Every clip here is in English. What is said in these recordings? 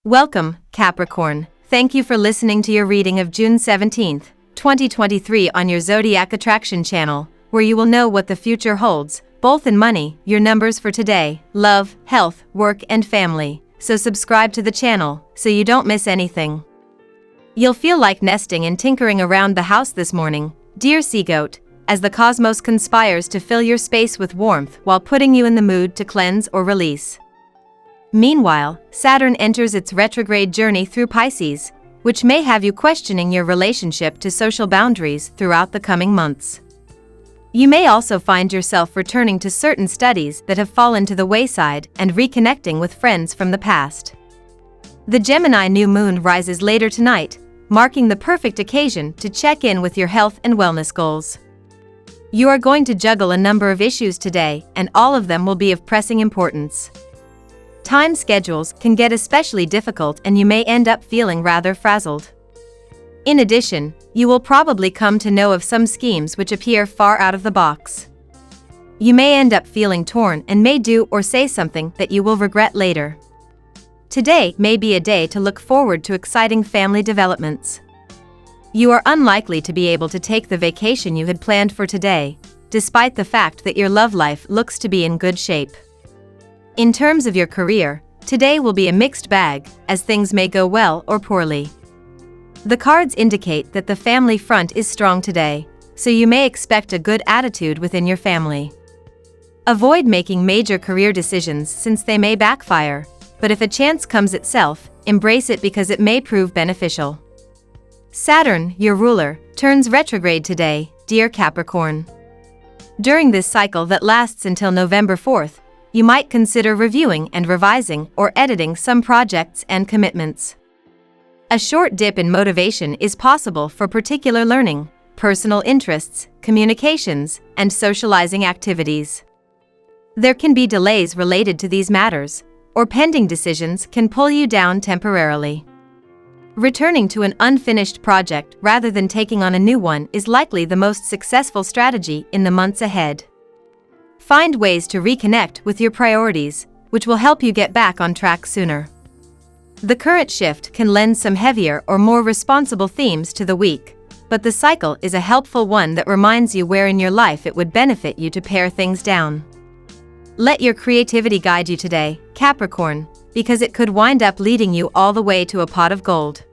Welcome, Capricorn. Thank you for listening to your reading of June 17th, 2023 on your Zodiac Attraction channel, where you will know what the future holds, both in money, your numbers for today, love, health, work and family. So subscribe to the channel, so you don't miss anything. You'll feel like nesting and tinkering around the house this morning, dear sea goat, as the cosmos conspires to fill your space with warmth while putting you in the mood to cleanse or release. Meanwhile, Saturn enters its retrograde journey through Pisces, which may have you questioning your relationship to social boundaries throughout the coming months. You may also find yourself returning to certain studies that have fallen to the wayside and reconnecting with friends from the past. The Gemini new moon rises later tonight, marking the perfect occasion to check in with your health and wellness goals. You are going to juggle a number of issues today, and all of them will be of pressing importance. Time schedules can get especially difficult and you may end up feeling rather frazzled. In addition, you will probably come to know of some schemes which appear far out of the box. You may end up feeling torn and may do or say something that you will regret later. Today may be a day to look forward to exciting family developments. You are unlikely to be able to take the vacation you had planned for today, despite the fact that your love life looks to be in good shape. In terms of your career, today will be a mixed bag, as things may go well or poorly. The cards indicate that the family front is strong today, so you may expect a good attitude within your family. Avoid making major career decisions since they may backfire, but if a chance comes itself, embrace it because it may prove beneficial. Saturn, your ruler, turns retrograde today, dear Capricorn. During this cycle that lasts until November 4th, you might consider reviewing and revising or editing some projects and commitments. A short dip in motivation is possible for particular learning, personal interests, communications, and socializing activities. There can be delays related to these matters, or pending decisions can pull you down temporarily. Returning to an unfinished project rather than taking on a new one is likely the most successful strategy in the months ahead. Find ways to reconnect with your priorities, which will help you get back on track sooner. The current shift can lend some heavier or more responsible themes to the week, but the cycle is a helpful one that reminds you where in your life it would benefit you to pare things down. Let your creativity guide you today, Capricorn, because it could wind up leading you all the way to a pot of gold.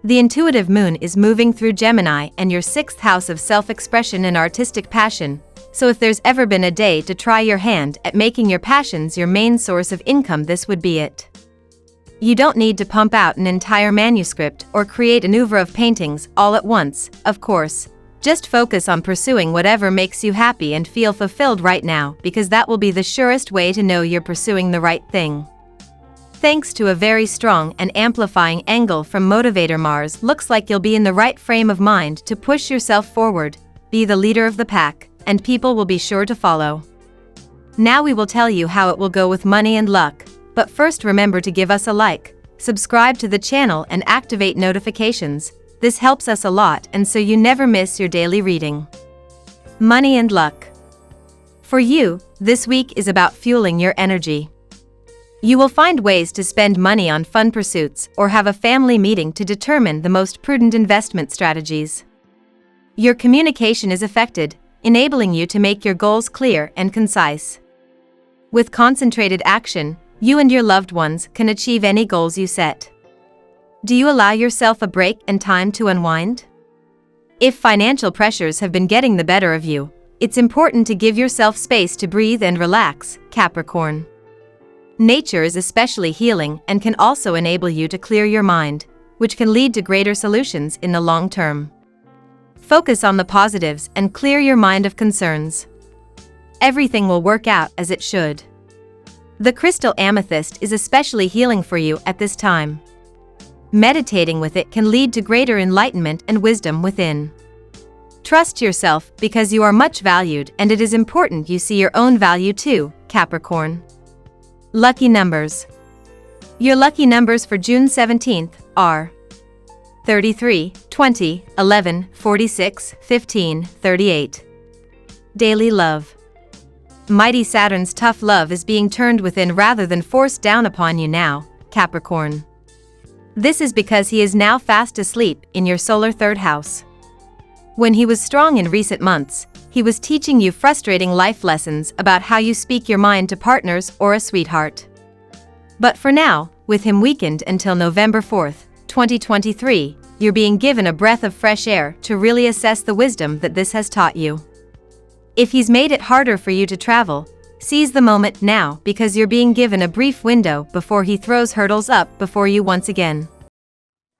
The intuitive moon is moving through Gemini and your 6th house of self-expression and artistic passion, so if there's ever been a day to try your hand at making your passions your main source of income, this would be it. You don't need to pump out an entire manuscript or create an oeuvre of paintings all at once, of course. Just focus on pursuing whatever makes you happy and feel fulfilled right now, because that will be the surest way to know you're pursuing the right thing. Thanks to a very strong and amplifying angle from Motivator Mars, looks like you'll be in the right frame of mind to push yourself forward, be the leader of the pack, and people will be sure to follow. Now we will tell you how it will go with money and luck, but first remember to give us a like, subscribe to the channel and activate notifications. This helps us a lot and so you never miss your daily reading. Money and luck. For you, this week is about fueling your energy. You will find ways to spend money on fun pursuits or have a family meeting to determine the most prudent investment strategies. Your communication is affected, enabling you to make your goals clear and concise. With concentrated action, you and your loved ones can achieve any goals you set. Do you allow yourself a break and time to unwind? If financial pressures have been getting the better of you, it's important to give yourself space to breathe and relax, Capricorn. Nature is especially healing and can also enable you to clear your mind, which can lead to greater solutions in the long term. Focus on the positives and clear your mind of concerns. Everything will work out as it should. The crystal amethyst is especially healing for you at this time. Meditating with it can lead to greater enlightenment and wisdom within. Trust yourself because you are much valued and it is important you see your own value too, Capricorn. Lucky numbers. Your lucky numbers for June 17th are 33, 20, 11, 46, 15, 38. Daily love. Mighty Saturn's tough love is being turned within rather than forced down upon you now, Capricorn. This is because he is now fast asleep in your solar third house. When he was strong in recent months, he was teaching you frustrating life lessons about how you speak your mind to partners or a sweetheart. But for now, with him weakened until November 4th, 2023, you're being given a breath of fresh air to really assess the wisdom that this has taught you. If he's made it harder for you to travel, seize the moment now because you're being given a brief window before he throws hurdles up before you once again.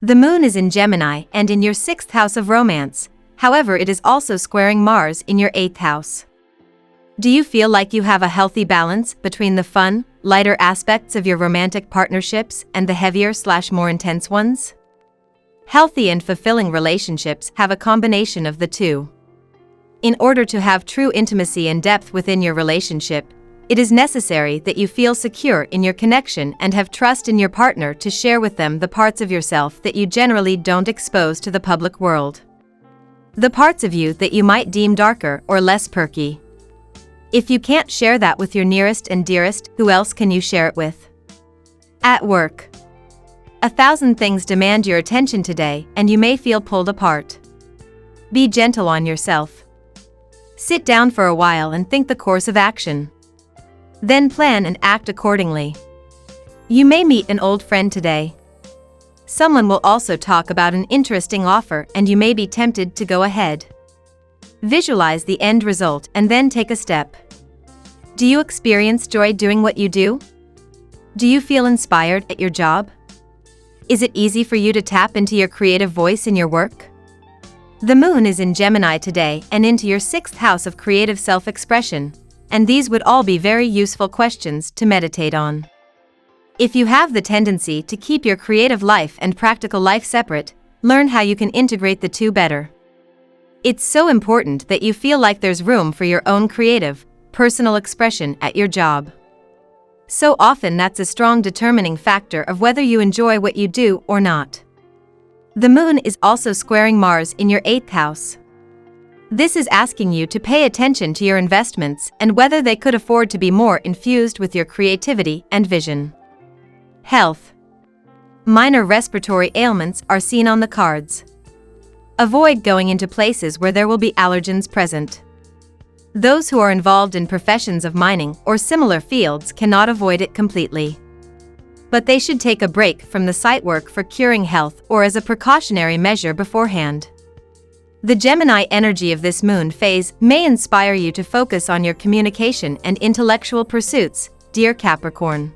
The moon is in Gemini and in your 6th house of romance, however it is also squaring Mars in your 8th house. Do you feel like you have a healthy balance between the fun, lighter aspects of your romantic partnerships and the heavier/more intense ones? Healthy and fulfilling relationships have a combination of the two. In order to have true intimacy and depth within your relationship, it is necessary that you feel secure in your connection and have trust in your partner to share with them the parts of yourself that you generally don't expose to the public world. The parts of you that you might deem darker or less perky. If you can't share that with your nearest and dearest, who else can you share it with? At work. 1,000 things demand your attention today, and you may feel pulled apart. Be gentle on yourself. Sit down for a while and think the course of action. Then plan and act accordingly. You may meet an old friend today. Someone will also talk about an interesting offer and you may be tempted to go ahead. Visualize the end result and then take a step. Do you experience joy doing what you do? Do you feel inspired at your job? Is it easy for you to tap into your creative voice in your work? The moon is in Gemini today and into your 6th house of creative self-expression, and these would all be very useful questions to meditate on. If you have the tendency to keep your creative life and practical life separate, learn how you can integrate the two better. It's so important that you feel like there's room for your own creative, personal expression at your job. So often that's a strong determining factor of whether you enjoy what you do or not. The moon is also squaring Mars in your 8th house. This is asking you to pay attention to your investments and whether they could afford to be more infused with your creativity and vision. Health. Minor respiratory ailments are seen on the cards. Avoid going into places where there will be allergens present. Those who are involved in professions of mining or similar fields cannot avoid it completely. But they should take a break from the site work for curing health or as a precautionary measure beforehand. The Gemini energy of this moon phase may inspire you to focus on your communication and intellectual pursuits, dear Capricorn.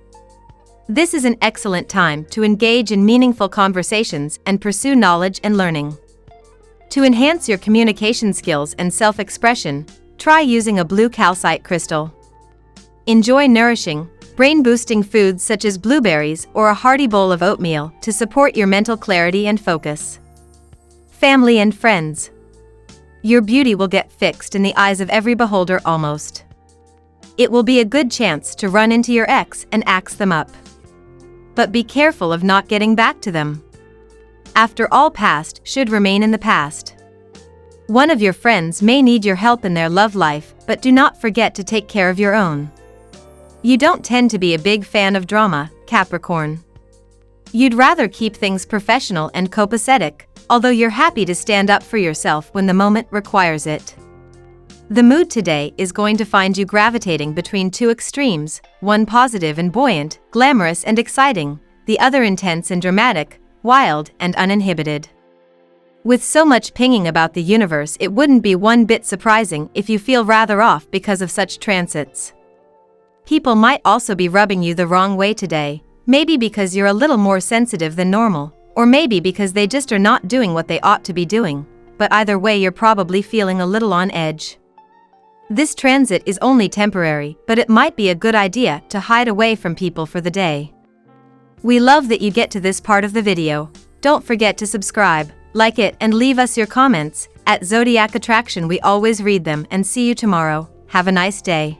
This is an excellent time to engage in meaningful conversations and pursue knowledge and learning. To enhance your communication skills and self-expression, try using a blue calcite crystal. Enjoy nourishing, brain-boosting foods such as blueberries or a hearty bowl of oatmeal to support your mental clarity and focus. Family and friends. Your beauty will get fixed in the eyes of every beholder almost. It will be a good chance to run into your ex and axe them up. But be careful of not getting back to them. After all, past should remain in the past. One of your friends may need your help in their love life, but do not forget to take care of your own. You don't tend to be a big fan of drama, Capricorn. You'd rather keep things professional and copacetic, although you're happy to stand up for yourself when the moment requires it. The mood today is going to find you gravitating between two extremes, one positive and buoyant, glamorous and exciting, the other intense and dramatic, wild and uninhibited. With so much pinging about the universe, it wouldn't be one bit surprising if you feel rather off because of such transits. People might also be rubbing you the wrong way today, maybe because you're a little more sensitive than normal, or maybe because they just are not doing what they ought to be doing, but either way you're probably feeling a little on edge. This transit is only temporary, but it might be a good idea to hide away from people for the day. We love that you get to this part of the video. Don't forget to subscribe, like it, and leave us your comments. At Zodiac Attraction we always read them, and see you tomorrow. Have a nice day.